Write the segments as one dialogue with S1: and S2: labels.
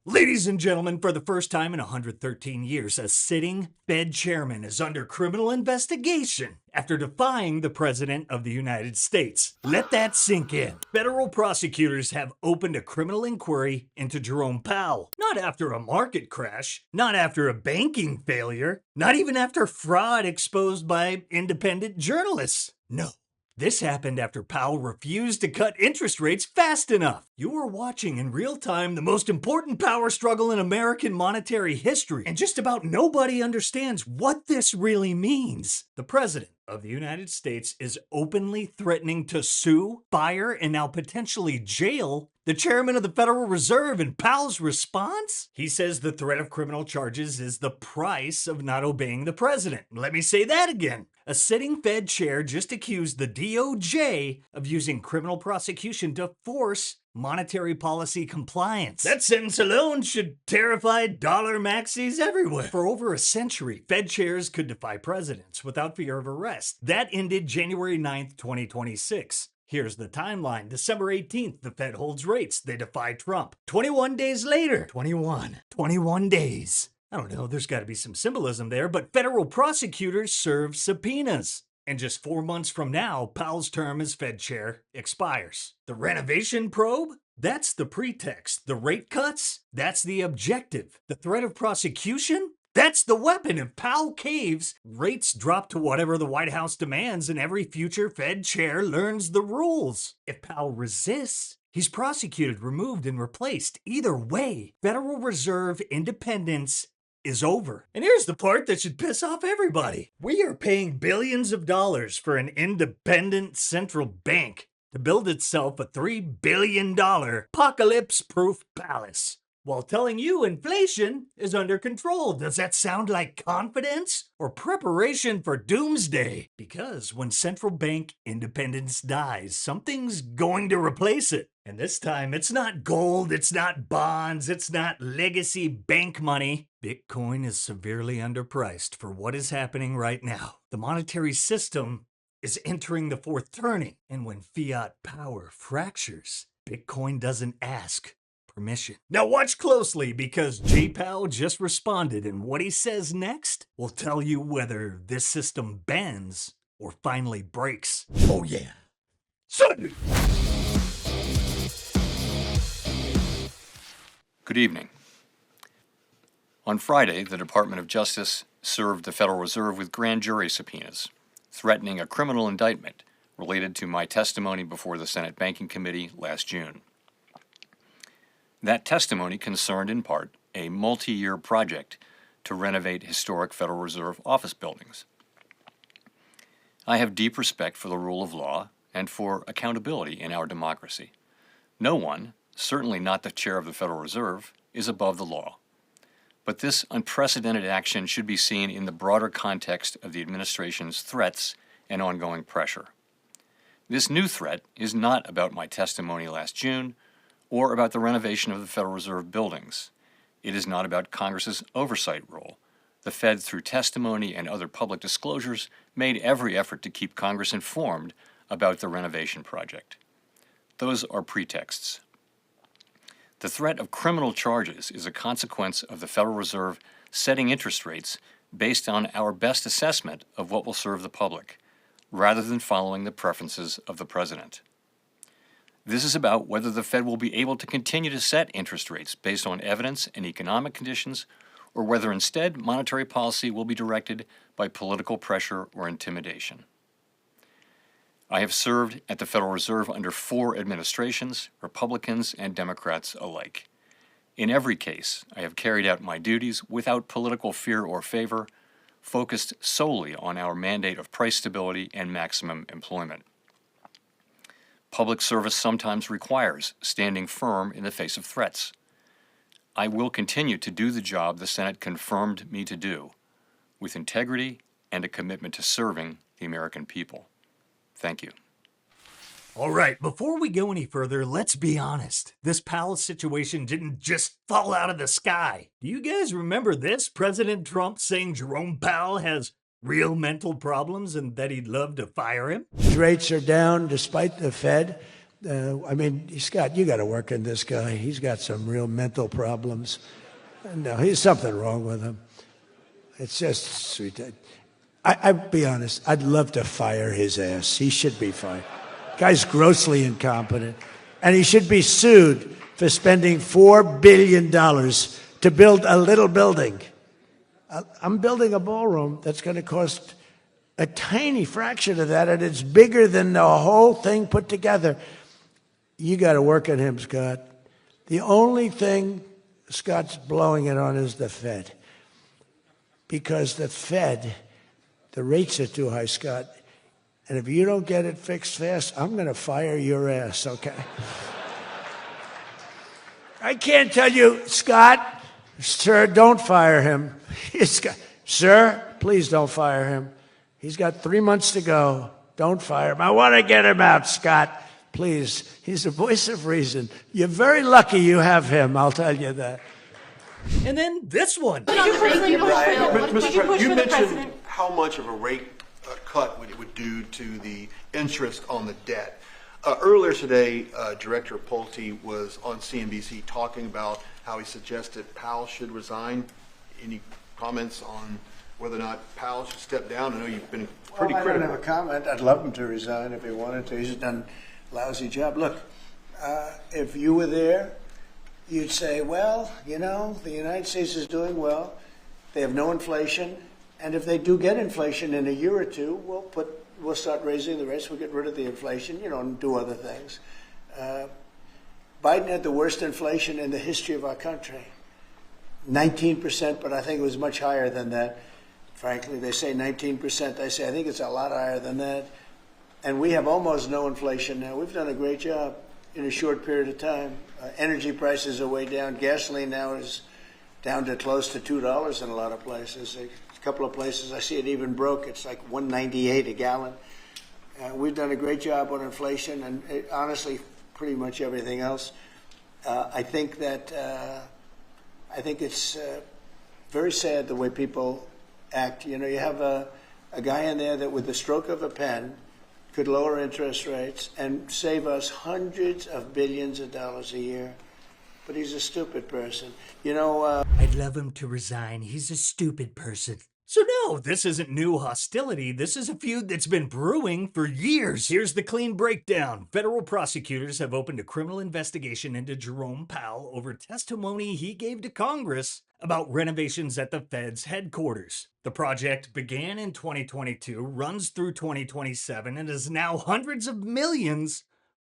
S1: Ladies and gentlemen, for the first time in 113 years, a sitting Fed chairman is under criminal investigation after defying the President of the United States. Let that sink in. Federal prosecutors have opened a criminal inquiry into Jerome Powell. Not after a market crash, not after a banking failure, not even after fraud exposed by independent journalists. No. This happened after Powell refused to cut interest rates fast enough. You are watching in real time the most important power struggle in American monetary history, and just about nobody understands what this really means. The President of the United States is openly threatening to sue, fire, and now potentially jail the chairman of the Federal Reserve. And Powell's response? He says the threat of criminal charges is the price of not obeying the president. Let me say that again. A sitting Fed chair just accused the DOJ of using criminal prosecution to force monetary policy compliance. That sentence alone should terrify dollar maxis everywhere. For over a century, Fed chairs could defy presidents without fear of arrest. That ended January 9th, 2026. Here's the timeline. December 18th, the Fed holds rates. They defy Trump. 21 days later, 21 days. I don't know, there's got to be some symbolism there, but federal prosecutors serve subpoenas. And just 4 months from now, Powell's term as Fed chair expires. The renovation probe? That's the pretext. The rate cuts? That's the objective. The threat of prosecution? That's the weapon. If Powell caves, rates drop to whatever the White House demands, and every future Fed chair learns the rules. If Powell resists, he's prosecuted, removed, and replaced. Either way, Federal Reserve independence is over. And here's the part that should piss off everybody. We are paying billions of dollars for an independent central bank to build itself a $3 billion apocalypse-proof palace, while telling you inflation is under control. Does that sound like confidence or preparation for doomsday? Because when central bank independence dies, something's going to replace it. And this time, it's not gold, it's not bonds, it's not legacy bank money. Bitcoin is severely underpriced for what is happening right now. The monetary system is entering the fourth turning. And when fiat power fractures, Bitcoin doesn't ask permission. Now watch closely, because J. Powell just responded, and what he says next will tell you whether this system bends or finally breaks. Oh yeah. Son!
S2: Good evening. On Friday, the Department of Justice served the Federal Reserve with grand jury subpoenas, threatening a criminal indictment related to my testimony before the Senate Banking Committee last June. That testimony concerned, in part, a multi-year project to renovate historic Federal Reserve office buildings. I have deep respect for the rule of law and for accountability in our democracy. No one, certainly not the chair of the Federal Reserve, is above the law. But this unprecedented action should be seen in the broader context of the administration's threats and ongoing pressure. This new threat is not about my testimony last June or about the renovation of the Federal Reserve buildings. It is not about Congress's oversight role. The Fed, through testimony and other public disclosures, made every effort to keep Congress informed about the renovation project. Those are pretexts. The threat of criminal charges is a consequence of the Federal Reserve setting interest rates based on our best assessment of what will serve the public, rather than following the preferences of the president. This is about whether the Fed will be able to continue to set interest rates based on evidence and economic conditions, or whether instead monetary policy will be directed by political pressure or intimidation. I have served at the Federal Reserve under 4 administrations, Republicans and Democrats alike. In every case, I have carried out my duties without political fear or favor, focused solely on our mandate of price stability and maximum employment. Public service sometimes requires standing firm in the face of threats. I will continue to do the job the Senate confirmed me to do, with integrity and a commitment to serving the American people. Thank you.
S1: All right, before we go any further, let's be honest. This Powell situation didn't just fall out of the sky. Do you guys remember this? President Trump saying Jerome Powell has real mental problems and that he'd love to fire him?
S3: Rates are down despite the Fed. I mean, Scott, you got to work on this guy. He's got some real mental problems. No, there's something wrong with him. It's just sweet. I'd be honest, I'd love to fire his ass. He should be fired. Guy's grossly incompetent. And he should be sued for spending $4 billion to build a little building. I'm building a ballroom that's going to cost a tiny fraction of that, and it's bigger than the whole thing put together. You got to work on him, Scott. The only thing Scott's blowing it on is the Fed. Because the Fed, the rates are too high, Scott. And if you don't get it fixed fast, I'm going to fire your ass, okay? I can't tell you, Scott, sir, don't fire him. Sir, please don't fire him. He's got 3 months to go. Don't fire him. I want to get him out, Scott. Please. He's the voice of reason. You're very lucky you have him, I'll tell you that.
S1: And then this one.
S4: Mr. President, you mentioned how much of a rate cut it would do to the interest on the debt. Earlier today, Director Pulte was on CNBC talking about how he suggested Powell should resign. Any comments on whether or not Powell should step down? I know you've been pretty critical.
S3: I don't have a comment. I'd love him to resign if he wanted to. He's done a lousy job. Look, if you were there, you'd say, well, you know, the United States is doing well. They have no inflation. And if they do get inflation in a year or two, we'll start raising the rates. We'll get rid of the inflation, you know, and do other things. Biden had the worst inflation in the history of our country. 19%, but I think it was much higher than that. Frankly, they say 19%. I say I think it's a lot higher than that. And we have almost no inflation now. We've done a great job in a short period of time. Energy prices are way down. Gasoline now is down to close to $2 in a lot of places. A couple of places I see it even broke. It's like $1.98 a gallon. We've done a great job on inflation and honestly, pretty much everything else. I think it's very sad the way people act. You know, you have a guy in there that with the stroke of a pen could lower interest rates and save us hundreds of billions of dollars a year. But he's a stupid person. You know,
S1: I'd love him to resign. He's a stupid person. So no, this isn't new hostility. This is a feud that's been brewing for years. Here's the clean breakdown. Federal prosecutors have opened a criminal investigation into Jerome Powell over testimony he gave to Congress about renovations at the Fed's headquarters. The project began in 2022, runs through 2027, and is now hundreds of millions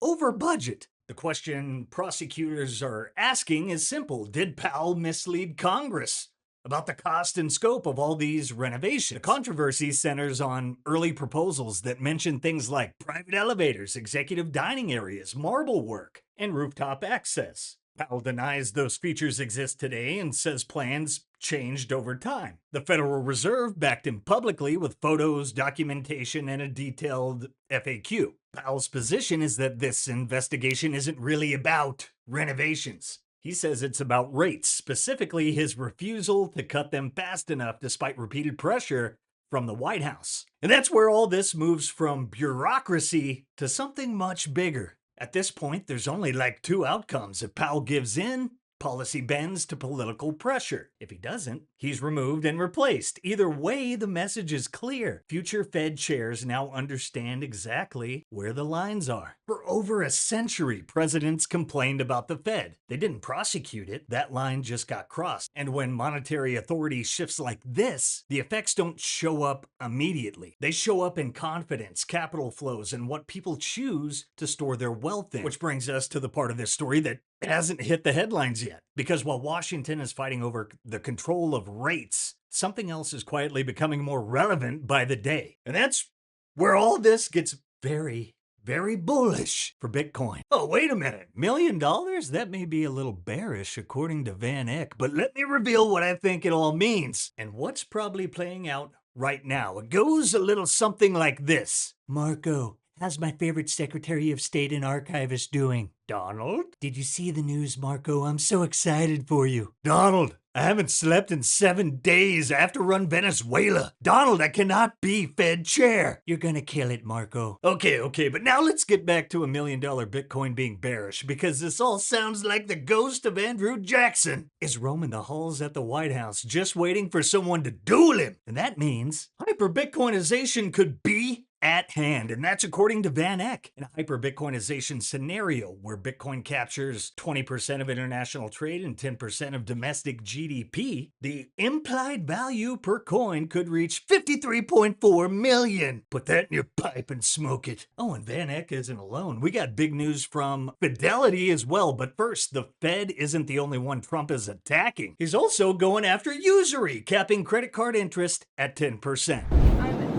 S1: over budget. The question prosecutors are asking is simple. Did Powell mislead Congress about the cost and scope of all these renovations? The controversy centers on early proposals that mention things like private elevators, executive dining areas, marble work, and rooftop access. Powell denies those features exist today and says plans changed over time. The Federal Reserve backed him publicly with photos, documentation, and a detailed FAQ. Powell's position is that this investigation isn't really about renovations. He says it's about rates, specifically his refusal to cut them fast enough despite repeated pressure from the White House. And that's where all this moves from bureaucracy to something much bigger. At this point, there's only like two outcomes. If Powell gives in, policy bends to political pressure. If he doesn't, he's removed and replaced. Either way, the message is clear. Future Fed chairs now understand exactly where the lines are. For over a century, presidents complained about the Fed. They didn't prosecute it. That line just got crossed. And when monetary authority shifts like this, the effects don't show up immediately. They show up in confidence, capital flows, and what people choose to store their wealth in. Which brings us to the part of this story that hasn't hit the headlines yet. Because while Washington is fighting over the control of rates, something else is quietly becoming more relevant by the day. And that's where all this gets very bullish for Bitcoin. Oh, wait a minute. $1 million? That may be a little bearish according to VanEck, but let me reveal what I think it all means and what's probably playing out right now. It goes a little something like this. Marco, how's my favorite Secretary of State and Archivist doing? Donald? Did you see the news, Marco? I'm so excited for you. Donald, I haven't slept in 7 days. I have to run Venezuela. Donald, I cannot be Fed chair. You're gonna kill it, Marco. Okay, but now let's get back to $1 million Bitcoin being bearish, because this all sounds like the ghost of Andrew Jackson is roaming the halls at the White House just waiting for someone to duel him. And that means hyper-Bitcoinization could be at hand, and that's according to VanEck. In a hyper-Bitcoinization scenario where Bitcoin captures 20% of international trade and 10% of domestic GDP, the implied value per coin could reach 53.4 million. Put that in your pipe and smoke it. Oh, and VanEck isn't alone. We got big news from Fidelity as well, but first, the Fed isn't the only one Trump is attacking. He's also going after usury, capping credit card interest at 10%.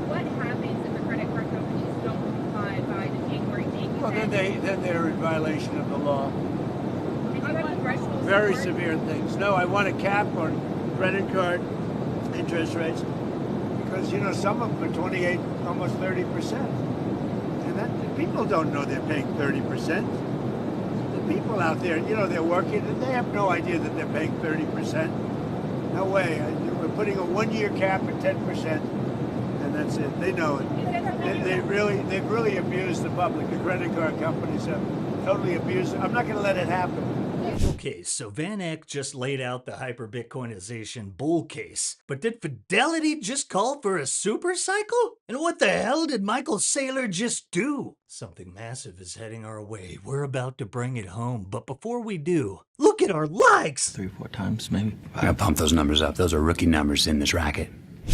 S5: What happens if the credit card companies don't comply by the January date?
S3: Well, then they're in violation of the law.
S5: Did you have congressional
S3: Very
S5: support?
S3: severe things. No, I want a cap on credit card interest rates because, you know, some of them are 28, almost 30%. And that people don't know they're paying 30%. The people out there, you know, they're working and they have no idea that they're paying 30%. No way. We're putting a 1-year cap at 10%. And that's it. They know it. They've really abused the public. The credit card companies have totally abused it. I'm not going to let it happen.
S1: Okay, so VanEck just laid out the hyper-Bitcoinization bull case. But did Fidelity just call for a supercycle? And what the hell did Michael Saylor just do? Something massive is heading our way. We're about to bring it home. But before we do, look at our likes!
S6: 3 or 4 times, maybe. I gotta pump those numbers up. Those are rookie numbers in this racket.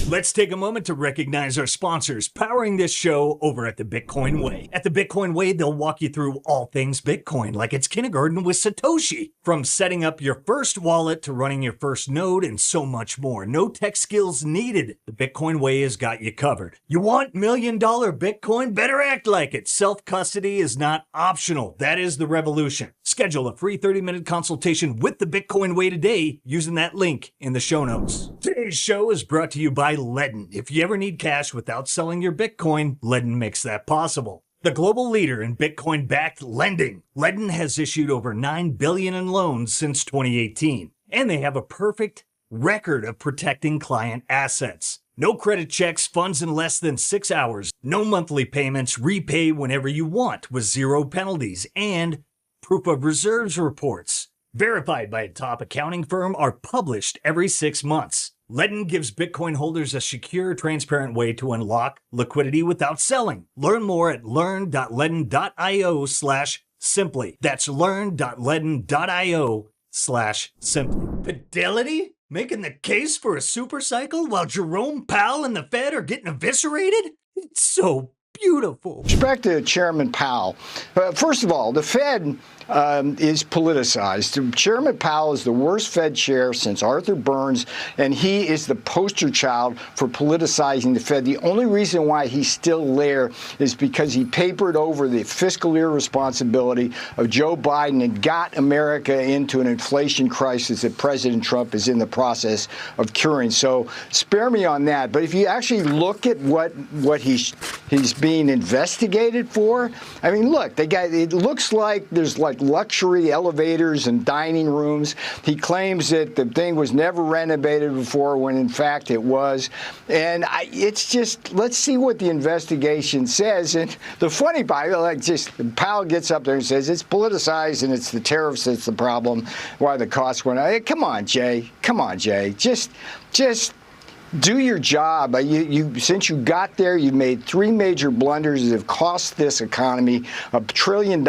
S1: Let's take a moment to recognize our sponsors powering this show over at the Bitcoin Way. At the Bitcoin Way, they'll walk you through all things Bitcoin, like it's kindergarten with Satoshi. From setting up your first wallet to running your first node and so much more. No tech skills needed. The Bitcoin Way has got you covered. You want $1 million Bitcoin? Better act like it. Self-custody is not optional. That is the revolution. Schedule a free 30-minute consultation with the Bitcoin Way today using that link in the show notes. Today's show is brought to you by Ledn. If you ever need cash without selling your Bitcoin, Ledn makes that possible. The global leader in Bitcoin-backed lending, Ledn has issued over $9 billion in loans since 2018. And they have a perfect record of protecting client assets. No credit checks, funds in less than 6 hours, no monthly payments, repay whenever you want with 0 penalties, and proof of reserves reports, verified by a top accounting firm, are published every 6 months. Ledn gives Bitcoin holders a secure, transparent way to unlock liquidity without selling. Learn more at learn.ledn.io/simply. That's learn.ledn.io/simply. Fidelity? Making the case for a supercycle while Jerome Powell and the Fed are getting eviscerated? It's so beautiful.
S7: Respect to Chairman Powell. First of all, the Fed is politicized. Chairman Powell is the worst Fed chair since Arthur Burns, and he is the poster child for politicizing the Fed. The only reason why he's still there is because he papered over the fiscal irresponsibility of Joe Biden and got America into an inflation crisis that President Trump is in the process of curing. So spare me on that. But if you actually look at what he's being investigated for, I mean, look, it looks like there's like luxury elevators and dining rooms. He claims that the thing was never renovated before when in fact it was. And it's just, let's see what the investigation says. And the funny part, Powell gets up there and says it's politicized and it's the tariffs that's the problem, why the costs went up. Hey, come on, Jay. Just do your job. Since you got there, you made 3 major blunders that have cost this economy $1 trillion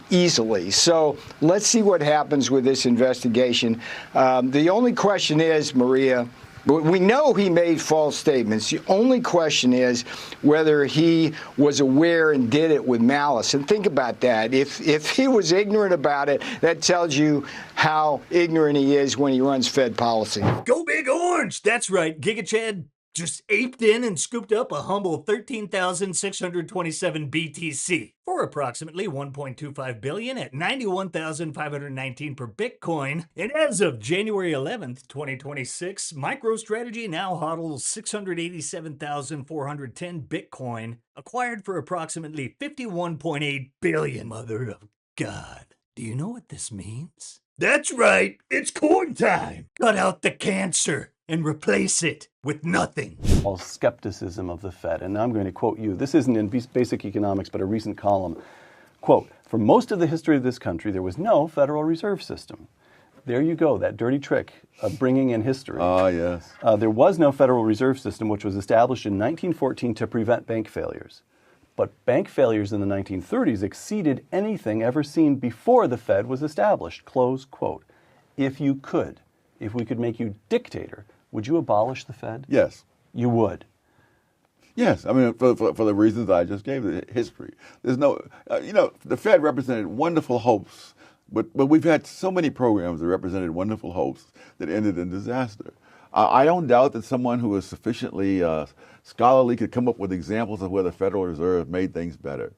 S7: easily. So let's see what happens with this investigation. The only question is, Maria, we know he made false statements. The only question is whether he was aware and did it with malice. And think about that. If he was ignorant about it, that tells you how ignorant he is when he runs Fed policy.
S1: Go Big Orange! That's right, Giga Chad just aped in and scooped up a humble 13,627 BTC for approximately $1.25 billion at 91,519 per Bitcoin. And as of January 11th, 2026, MicroStrategy now hodls 687,410 Bitcoin, acquired for approximately $51.8 billion. Mother of God. Do you know what this means? That's right, it's corn time. Cut out the cancer and replace it with nothing.
S8: All skepticism of the Fed. And now I'm going to quote you. This isn't in Basic Economics, but a recent column. Quote, for most of the history of this country, there was no Federal Reserve System. There you go, that dirty trick of bringing in history.
S9: Ah, yes.
S8: There was no Federal Reserve System, which was established in 1914 to prevent bank failures. But bank failures in the 1930s exceeded anything ever seen before the Fed was established. Close quote. If you could, if we could make you dictator, would you abolish the Fed?
S9: Yes.
S8: You would.
S9: Yes, I mean, for the reasons I just gave, the history. There's no, the Fed represented wonderful hopes, but we've had so many programs that represented wonderful hopes that ended in disaster. I don't doubt that someone who is sufficiently scholarly could come up with examples of where the Federal Reserve made things better.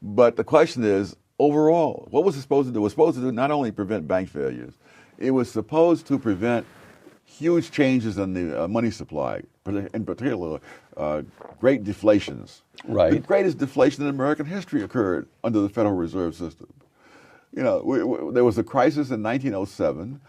S9: But the question is, overall, what was it supposed to do? It was supposed to do not only prevent bank failures, it was supposed to prevent huge changes in the money supply, in particular, great deflations.
S8: Right.
S9: The greatest deflation in American history occurred under the Federal Reserve System. There was a crisis in 1907.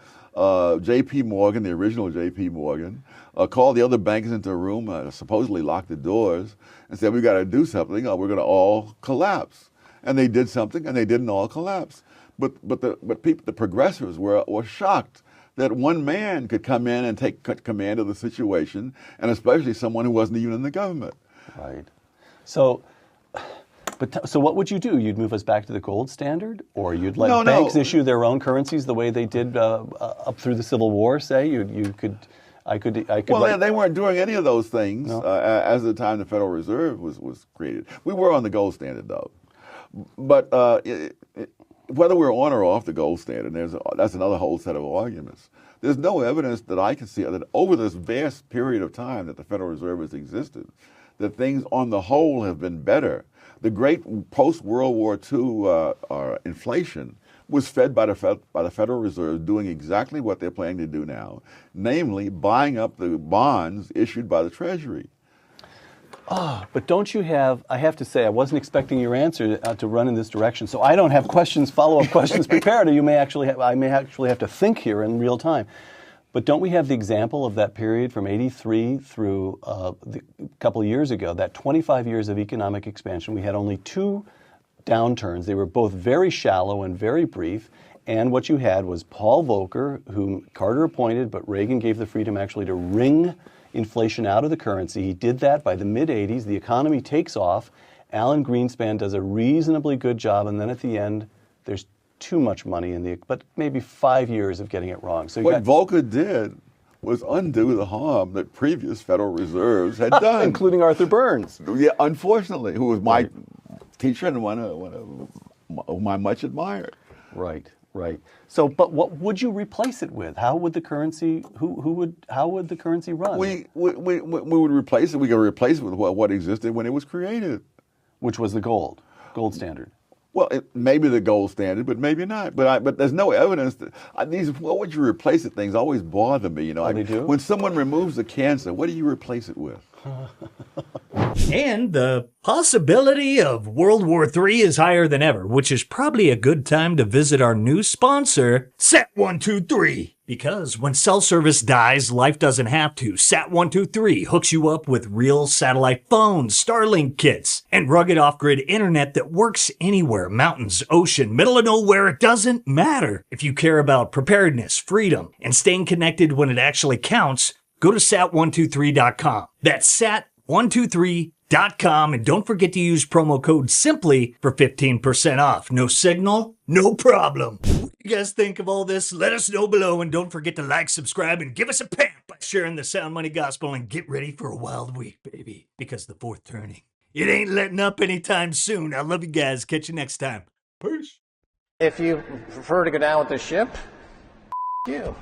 S9: J.P. Morgan, the original J.P. Morgan, called the other bankers into a room, supposedly locked the doors, and said, we got to do something or we're going to all collapse. And they did something, and they didn't all collapse. But the progressives were shocked that one man could come in and take command of the situation, and especially someone who wasn't even in the government.
S8: Right. So what would you do? You'd move us back to the gold standard, or you'd let banks issue their own currencies the way they did up through the Civil War? Say I could.
S9: Well, they weren't doing any of those things as the time the Federal Reserve was created. We were on the gold standard, though. But whether we're on or off the gold standard, that's another whole set of arguments. There's no evidence that I can see that over this vast period of time that the Federal Reserve has existed, that things on the whole have been better. The great post-World War II inflation was fed by the Federal Reserve doing exactly what they're planning to do now, namely buying up the bonds issued by the Treasury.
S8: But don't you have, I have to say, I wasn't expecting your answer to run in this direction, so I don't have follow-up questions prepared, or I may actually have to think here in real time. But don't we have the example of that period from 83 through a couple of years ago, that 25 years of economic expansion? We had only two downturns. They were both very shallow and very brief. And what you had was Paul Volcker, whom Carter appointed, but Reagan gave the freedom actually to wring inflation out of the currency. He did that by the mid-'80s. The economy takes off. Alan Greenspan does a reasonably good job. And then at the end, there's too much money but maybe 5 years of getting it wrong. So
S9: what Volcker did was undo the harm that previous Federal Reserves had done.
S8: Including Arthur Burns.
S9: Yeah, unfortunately, who was my teacher and one whom I much admired.
S8: Right. So, but what would you replace it with? How would the currency? How would the currency run?
S9: We would replace it. We could replace it with what existed when it was created,
S8: which was the gold standard.
S9: Well, maybe the gold standard, but maybe not. But there's no evidence that what would you replace it? Things always bother me.
S8: They do?
S9: When someone removes the cancer, what do you replace it with?
S1: And the possibility of World War III is higher than ever, which is probably a good time to visit our new sponsor, Sat123. Because when cell service dies, life doesn't have to. Sat123 hooks you up with real satellite phones, Starlink kits, and rugged off-grid internet that works anywhere. Mountains, ocean, middle of nowhere, it doesn't matter. If you care about preparedness, freedom, and staying connected when it actually counts, go to sat123.com. That's sat123.com, and don't forget to use promo code SIMPLY for 15% off. No signal? No problem. What do you guys think of all this? Let us know below, and don't forget to like, subscribe, and give us a pamp by sharing the Sound Money Gospel, and get ready for a wild week, baby, because the fourth turning, it ain't letting up anytime soon. I love you guys. Catch you next time. Peace.
S10: If you prefer to go down with the ship, you.